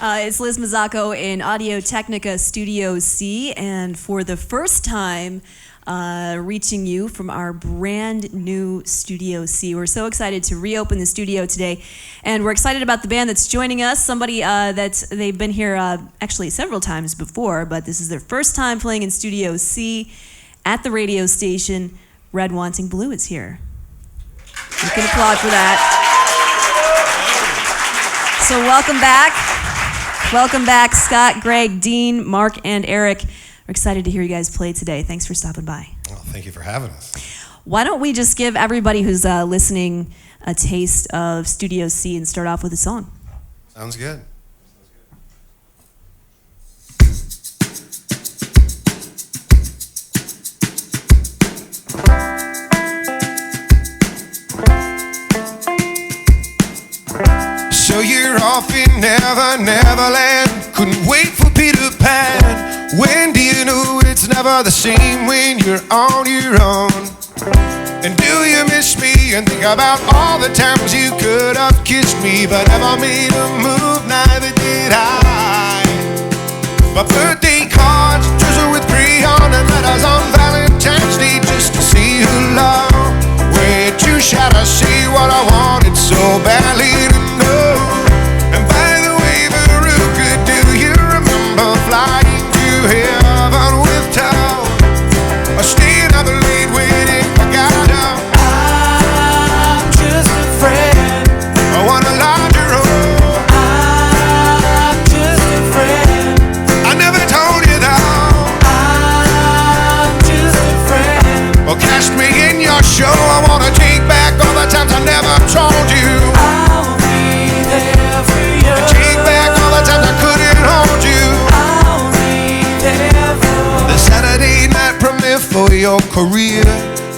It's Liz Mazzacco in Audio Technica Studio C, and for the first time, reaching you from our brand new Studio C. We're so excited to reopen the studio today, and we're excited about the band that's joining us. Somebody they've been here actually several times before, but this is their first time playing in Studio C at the radio station. Red Wanting Blue is here. You can applaud for that. So welcome back. Welcome back, Scott, Greg, Dean, Mark, and Eric. We're excited to hear you guys play today. Thanks for stopping by. Well, thank you for having us. Why don't we just give everybody who's listening a taste of Studio C and start off with a song? Sounds good. So you're off in Neverland. Couldn't wait for Peter Pan. When do you know it's never the same when you're on your own? And do you miss me and think about all the times you could have kissed me but never made a move, neither did I. My birthday cards drizzle with crayon and letters on Valentine's Day just to say hello. Way too shy to say what I wanted so badly to know. And by the way, Veruca, do you remember flying to heaven with town? Or staying up late waiting for Godot? I'm just a friend. I want a larger role. I'm just a friend. I never told you though. I'm just a friend. Well, cast me in your show. I wanna take back all the times I never told you. I'll be there for you. Take back all the times I couldn't hold you. I'll be there for The Saturday night premiere for your career.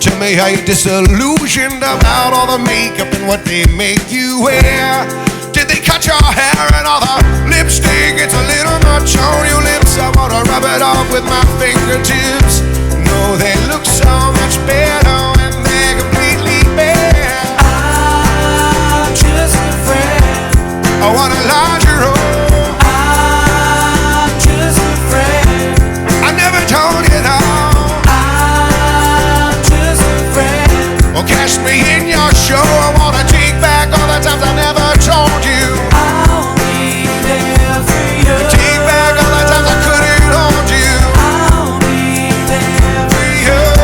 Tell me how you're disillusioned about all the makeup and what they make you wear. Did they cut your hair and all the lipstick? It's a little much on your lips. I wanna rub it off with my fingertips. No, they look so much better when they're completely bare. I'm just a friend. I want a larger role. I'm just a friend. I never told you though. I'm just a friend. Well, cast me in your show. I wanna take back all the times I never told you. I'll be there for you. Take back all the times I couldn't hold you. I'll be there for For you. Yeah.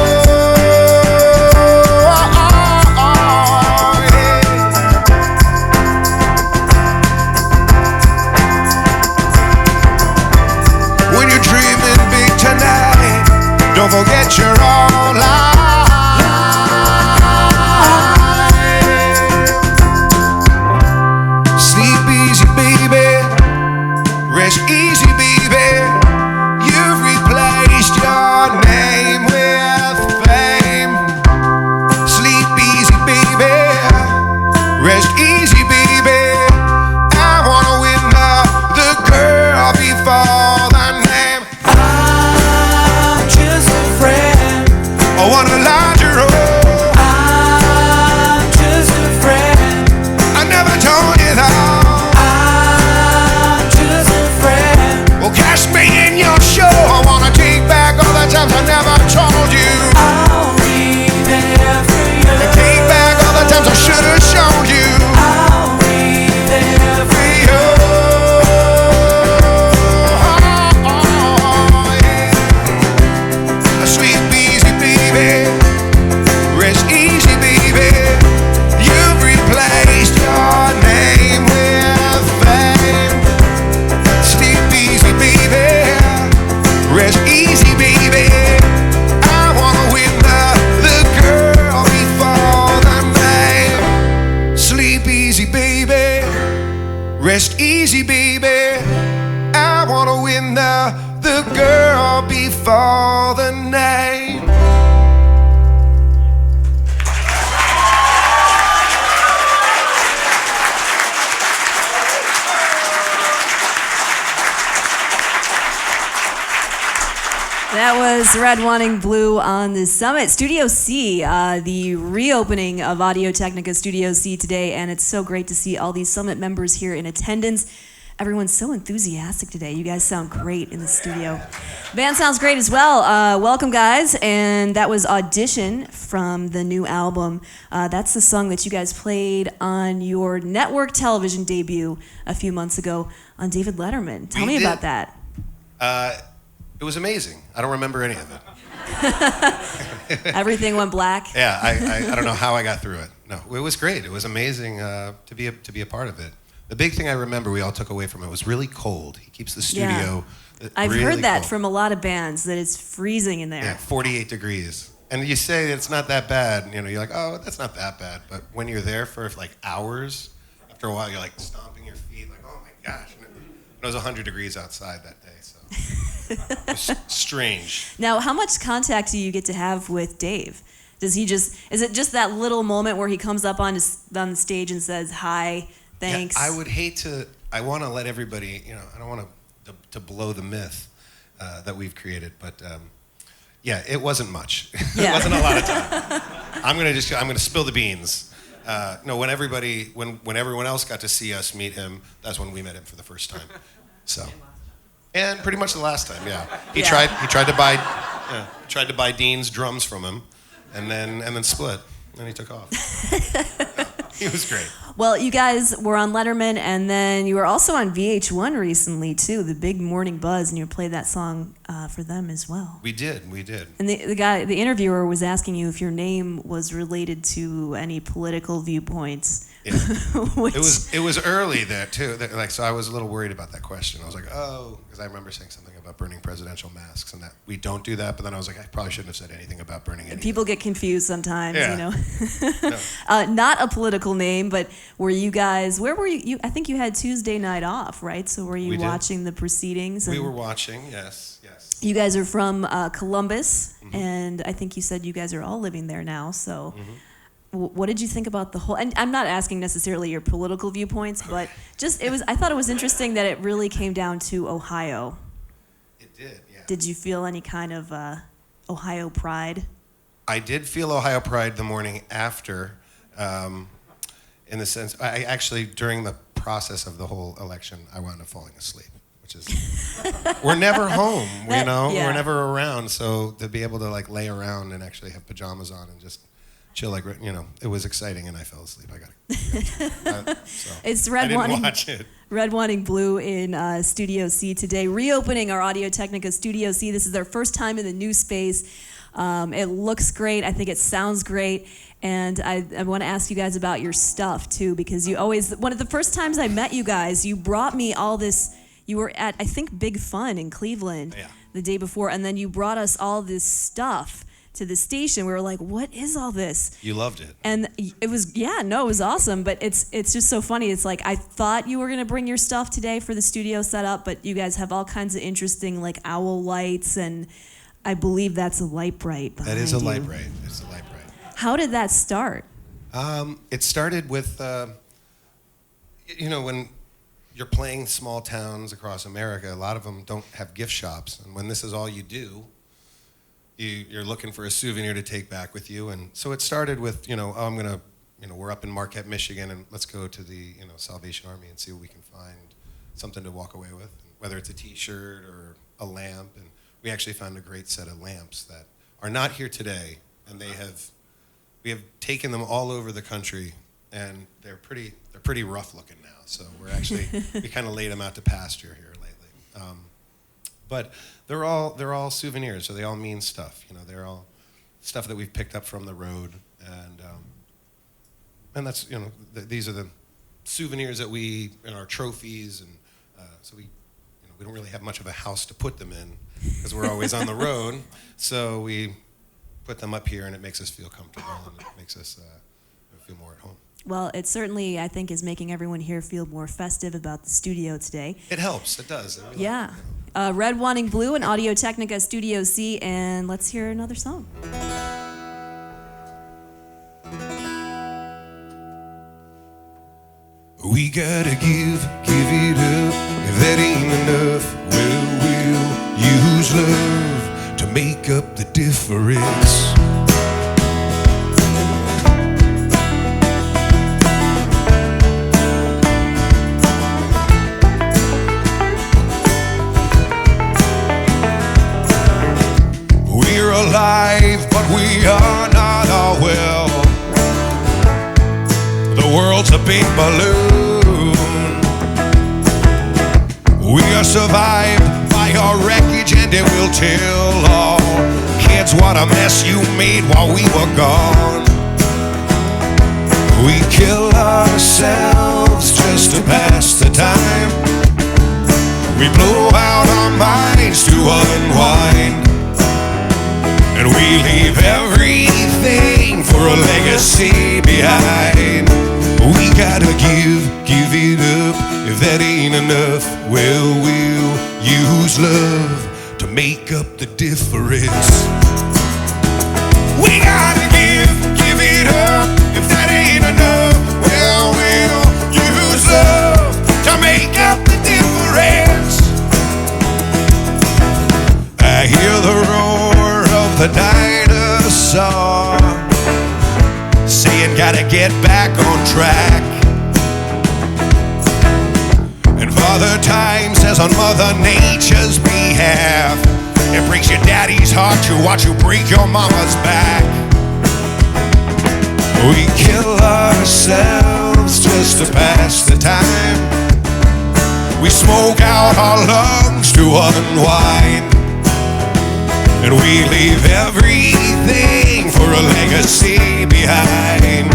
When you're dreaming big tonight, don't forget you're all alive. Sleep easy, baby. Rest easy, baby. You've replaced your name with fame. Sleep easy, baby. Rest easy, baby. I wanna win the girl before the name. I'm just a friend. I want a larger role. I'm just a friend. I never told you that. I'm just a friend. Well, cast me in your show. I wanna take back all the times I never told you. I'll be there for you. And take back all the times I should have shown you. I'll be there for you. Sweet easy, baby. Rest easy, baby. You've replaced your name with fame. Sleep easy, baby. Rest easy, baby. I wanna win the girl before the name. Sleep easy, baby. Rest easy, baby. I wanna win the girl before the name. That was Red Wanting Blue on the Summit. Studio C, the reopening of Audio Technica Studio C today, and it's so great to see all these Summit members here in attendance. Everyone's so enthusiastic today. You guys sound great in the studio. Band sounds great as well. Welcome, guys. And that was Audition from the new album. That's the song that you guys played on your network television debut a few months ago on David Letterman. Tell me about that. It was amazing. I don't remember any of it. Everything went black. Yeah, I don't know how I got through it. No, it was great. It was amazing to be a part of it. The big thing I remember we all took away from it was really cold. He keeps the studio I've really heard that cold. from a lot of bands, that it's freezing in there. Yeah, 48 degrees. And you say it's not that bad, you're like, oh, that's not that bad. But when you're there for like hours, after a while you're like stomping your feet, like, oh my gosh. And it was 100 degrees outside that day, so it was strange. Now, how much contact do you get to have with Dave? Is it just that little moment where he comes up on the stage and says, hi, thanks? Yeah, I want to let everybody, I don't want to blow the myth that we've created, but yeah, it wasn't much. It wasn't a lot of time. I'm gonna spill the beans. No, when everyone else got to see us meet him, that's when we met him for the first time. So, and pretty much the last time, yeah. He tried to buy Dean's drums from him, and then split, and he took off. He was great. Well, you guys were on Letterman, and then you were also on VH1 recently too, the Big Morning Buzz, and you played that song for them as well. We did. And the interviewer was asking you if your name was related to any political viewpoints. Yeah. It was early there too. So I was a little worried about that question. I was like, oh, because I remember saying something about burning presidential masks, and that we don't do that. But then I was like, I probably shouldn't have said anything about burning anything. People get confused sometimes, No. Not a political name, but were you guys? Where were you? I think you had Tuesday night off, right? So were you watching the proceedings? We were watching. Yes. You guys are from Columbus, and I think you said you guys are all living there now. So. What did you think about the whole? And I'm not asking necessarily your political viewpoints, but I thought it was interesting that it really came down to Ohio. It did, yeah. Did you feel any kind of Ohio pride? I did feel Ohio pride the morning after, in the sense, I actually, during the process of the whole election, I wound up falling asleep, which is, we're never home, Yeah. We're never around, so to be able to like lay around and actually have pajamas on and just chill, it was exciting, and I fell asleep. I got it. It's I didn't watch it. Red Wanting Blue in Studio C today, reopening our Audio Technica Studio C. This is their first time in the new space. It looks great. I think it sounds great. And I want to ask you guys about your stuff, too, because one of the first times I met you guys, you brought me all this. You were at, I think, Big Fun in Cleveland the day before, and then you brought us all this stuff to the station. We were like, what is all this? You loved it. And it was, it was awesome, but it's just so funny. It's like, I thought you were going to bring your stuff today for the studio setup, but you guys have all kinds of interesting, like, owl lights, and I believe that's a light bright behind you. That is a light bright. It's a light bright. How did that start? It started with, when you're playing small towns across America, a lot of them don't have gift shops, and when this is all you do, you're looking for a souvenir to take back with you. And so it started with, we're up in Marquette, Michigan, and let's go to the, Salvation Army and see what we can find, something to walk away with, whether it's a t-shirt or a lamp. And we actually found a great set of lamps that are not here today, and we have taken them all over the country, and they're pretty rough looking now. So we kind of laid them out to pasture here lately. But they're all souvenirs, so they all mean stuff. They're all stuff that we've picked up from the road, and that's these are the souvenirs that our trophies, and so we don't really have much of a house to put them in because we're always on the road. So we put them up here, and it makes us feel comfortable, and it makes us feel more at home. Well, it certainly, I think, is making everyone here feel more festive about the studio today. It helps. It does. Yeah. Red Wanting Blue and Audio Technica Studio C, and let's hear another song. We gotta give it up. If that ain't enough, well, we'll use love to make up the difference. big balloon. We are survived by our wreckage, and it will tell all kids what a mess you made while we were gone. We kill ourselves just to pass the time. We blow out our minds to unwind, and we leave everything for a legacy behind. We gotta give it up. If that ain't enough, well, we'll use love to make up the difference. We gotta give it up. If that ain't enough, well, we'll use love to make up the difference. I hear the roar of the dinosaur saying gotta get back on track. And Father Time says on Mother Nature's behalf, it breaks your daddy's heart to watch you break your mama's back. We kill ourselves just to pass the time. We smoke out our lungs to unwind, and we leave everything for a legacy behind.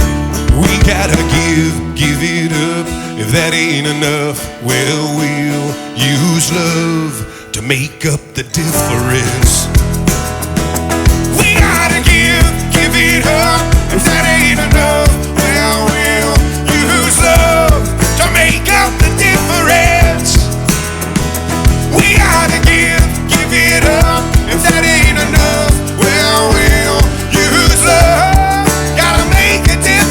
We gotta give it up. If that ain't enough, well, we'll use love to make up the difference. We gotta give it up. If that ain't enough, well, we'll use love to make up the difference. We gotta give it up. If that ain't enough, well, we'll use love. Gotta make a difference.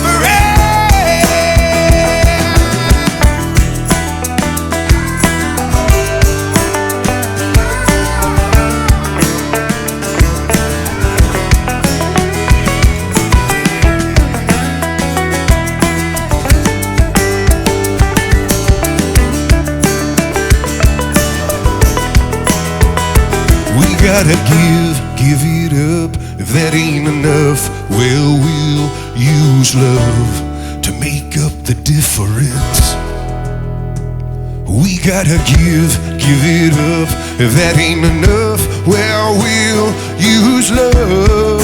We gotta give it up. If that ain't enough, well, we'll use love to make up the difference. We gotta give it up. If that ain't enough, well, we'll use love.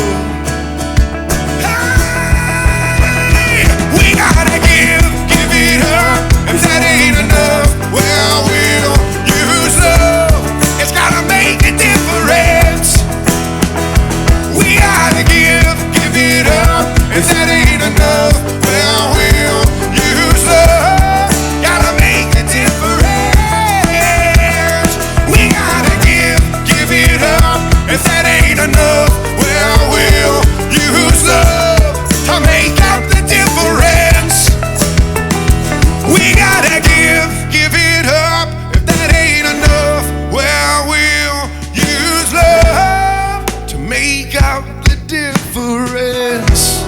Hey, we gotta give it up. If that ain't enough, well, we'll use love. It's gotta make a difference. We gotta give it up. If that ain't enough, well, we'll use love. Gotta make a difference. We gotta give it up. If that ain't enough, well, we'll use love to make up the difference. We gotta give it up. If that ain't enough, well, we'll use love to make up the difference.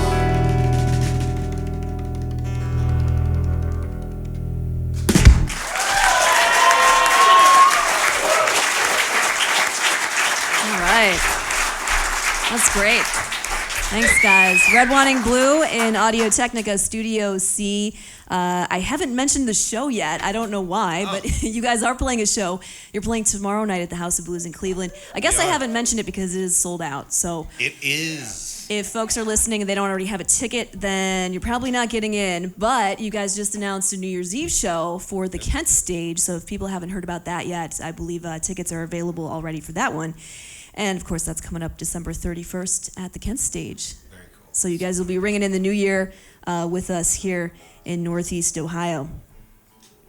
All right. That's great. Thanks, guys. Red, Wanting Blue in Audio Technica Studio C. I haven't mentioned the show yet. I don't know why, but you guys are playing a show. You're playing tomorrow night at the House of Blues in Cleveland. I guess I haven't mentioned it because it is sold out. So It is. if folks are listening and they don't already have a ticket, then you're probably not getting in. But you guys just announced a New Year's Eve show for the Kent stage. So if people haven't heard about that yet, I believe tickets are available already for that one. And of course, that's coming up December 31st at the Kent stage. Very cool. So you guys will be ringing in the new year with us here in Northeast Ohio.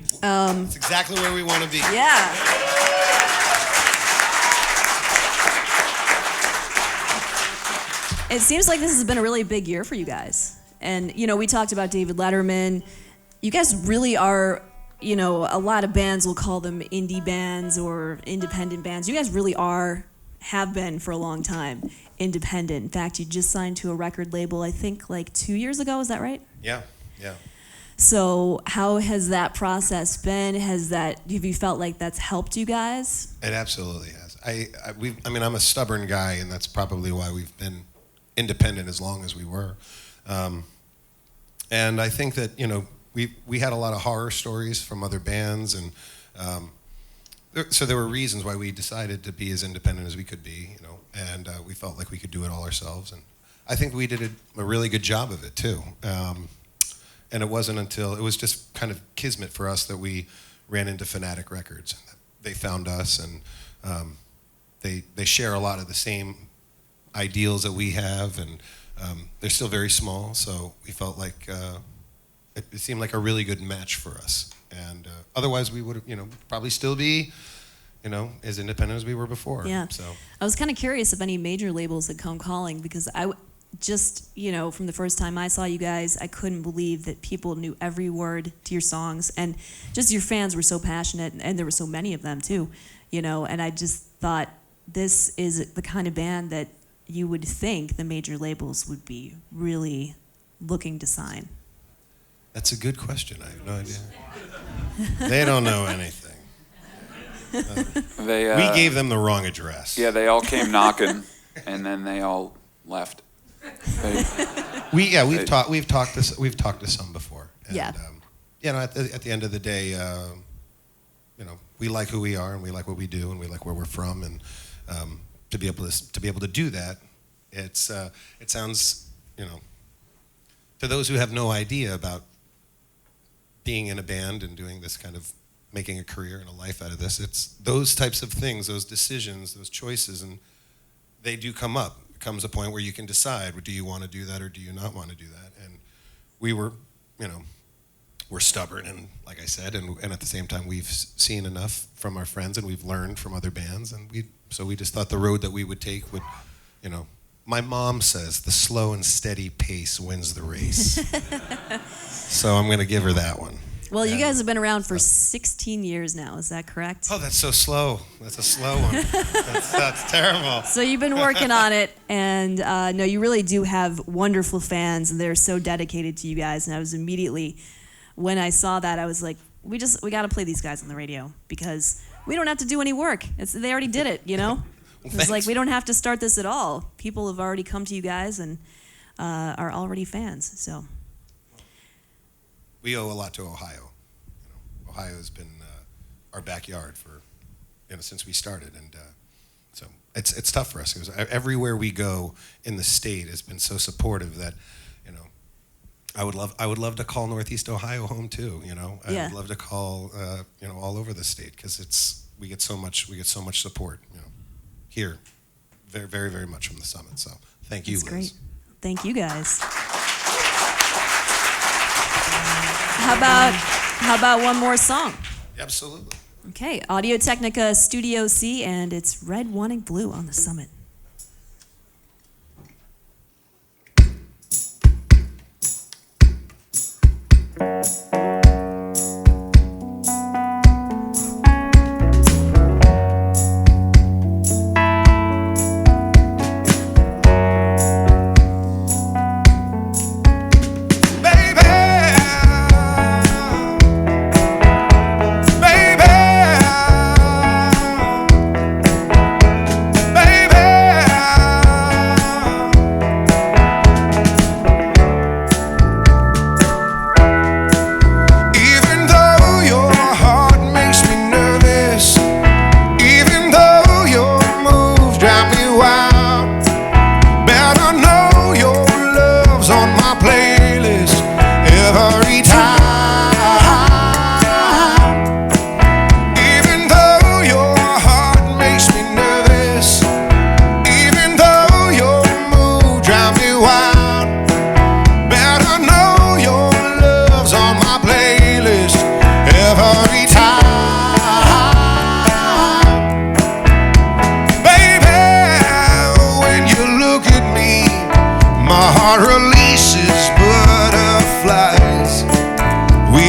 It's exactly where we want to be. Yeah. It seems like this has been a really big year for you guys. And, you know, we talked about David Letterman. You guys really are, you know, a lot of bands will call them indie bands or independent bands. You guys really have been for a long time, independent. In fact, you just signed to a record label, I think, like 2 years ago. Is that right? Yeah. So how has that process been? Have you felt like that's helped you guys? It absolutely has. I'm a stubborn guy, and that's probably why we've been independent as long as we were. And I think that, you know, we had a lot of horror stories from other bands, and so there were reasons why we decided to be as independent as we could be, you know, and we felt like we could do it all ourselves, and I think we did a really good job of it too. And it wasn't until it was just kind of kismet for us that we ran into Fanatic Records. They found us, and they share a lot of the same ideals that we have, and they're still very small, so we felt like it seemed like a really good match for us. And otherwise, we would have, you know, probably still be, you know, as independent as we were before. Yeah. So I was kind of curious if any major labels had come calling, because just, you know, from the first time I saw you guys, I couldn't believe that people knew every word to your songs, and just your fans were so passionate, and there were so many of them too, you know, and I just thought this is the kind of band that you would think the major labels would be really looking to sign. that's a good question. I have no idea. They don't know anything. We gave them the wrong address. Yeah, they all came knocking, and then they all left. We've talked to some before. And, Yeah. You know, at the end of the day, you know, we like who we are, and we like what we do, and we like where we're from, and to be able to do that, it sounds, you know, to those who have no idea about being in a band and doing this kind of making a career and a life out of this, it's those types of things, those decisions, those choices, and they do come up. It comes a point where you can decide, do you want to do that or do you not want to do that? And we were, you know, we're stubborn, and like I said, and at the same time, we've seen enough from our friends, and we've learned from other bands, and so we just thought the road that we would take would, you know, my mom says the slow and steady pace wins the race. So I'm going to give her that one. Well, you guys have been around for 16 years now, is that correct? Oh, that's so slow. That's a slow one. That's terrible. So you've been working on it, and no, you really do have wonderful fans, and they're so dedicated to you guys. And I was immediately, when I saw that, I was like, we got to play these guys on the radio, because we don't have to do any work. They already did it, you know? It's like we don't have to start this at all. People have already come to you guys and are already fans. So we owe a lot to Ohio. You know, Ohio has been our backyard for, you know, since we started, and so it's tough for us, because everywhere we go in the state has been so supportive that, you know, I would love to call Northeast Ohio home too. You know, Yeah. I'd love to call you know, all over the state, because we get so much support. You know, here, very, very, very much from the summit. So thank you, that's Liz. great. Thank you guys. How about one more song? Absolutely. Okay, Audio Technica Studio C, and it's Red, Wanting Blue on the Summit.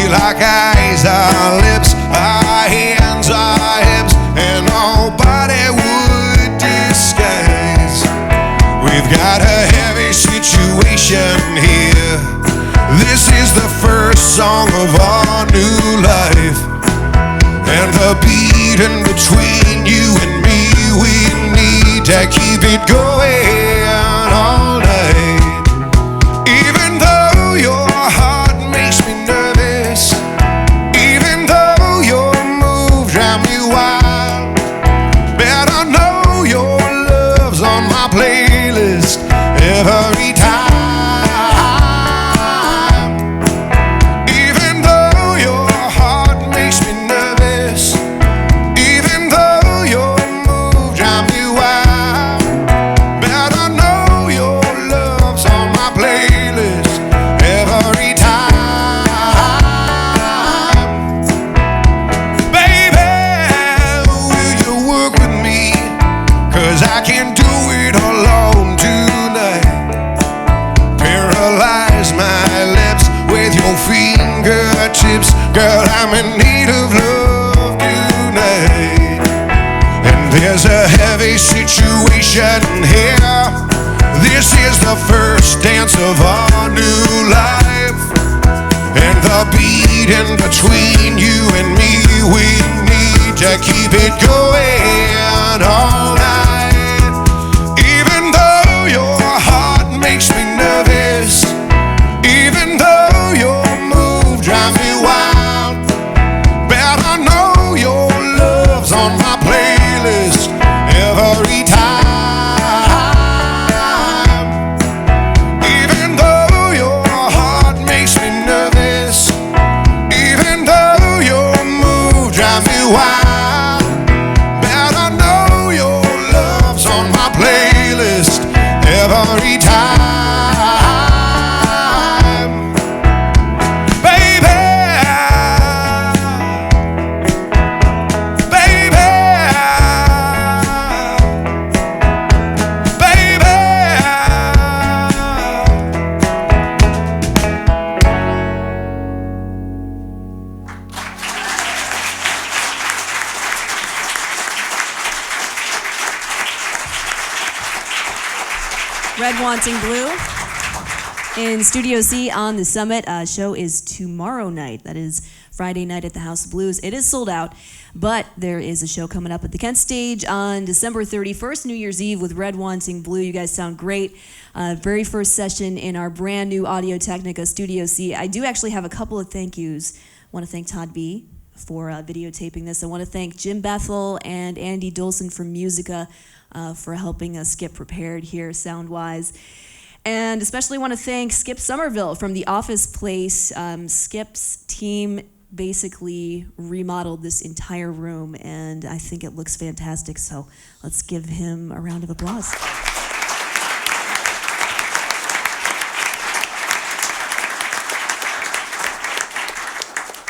Like eyes, our lips, our hands, our hips, and nobody would disguise. We've got a heavy situation here. This is the first song of our new life, and the beat in between you and me, we need to keep it going all night. Even though your heart makes me nervous, playlist every time. Even though your heart makes me nervous, even though your move drive me wild, better know your love's on my playlist every time. Baby, will you work with me? 'Cause I can't do it alone tonight. Paralyze my lips with your fingertips. Girl, I'm in need of love tonight. And there's a heavy situation here. This is the first dance of our new life. And the beat in between you and me, we need to keep it going all night. Even though your heart makes me nervous, even though your move drives me wild, better know your love's on my playlist every time. Even though your heart makes me nervous, even though your move drives me wild, better know your love's on my playlist every time. Baby, baby, baby. Red Wanting Blue in Studio C on the Summit. Show is tomorrow night. That is Friday night at the House of Blues. It is sold out, but there is a show coming up at the Kent Stage on December 31st, New Year's Eve, with Red Wanting Blue. You guys sound great. Very first session in our brand new Audio Technica Studio C. I do actually have a couple of thank yous. I want to thank Todd B. for videotaping this. I want to thank Jim Bethel and Andy Dolson from Musica for helping us get prepared here sound-wise. And especially want to thank Skip Somerville from The Office Place. Skip's team basically remodeled this entire room, and I think it looks fantastic, so let's give him a round of applause.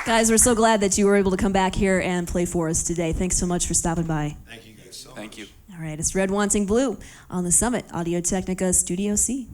Guys, we're so glad that you were able to come back here and play for us today. Thanks so much for stopping by. Thank you guys so much. Thank you. All right, it's Red Wanting Blue on the Summit, Audio Technica Studio C.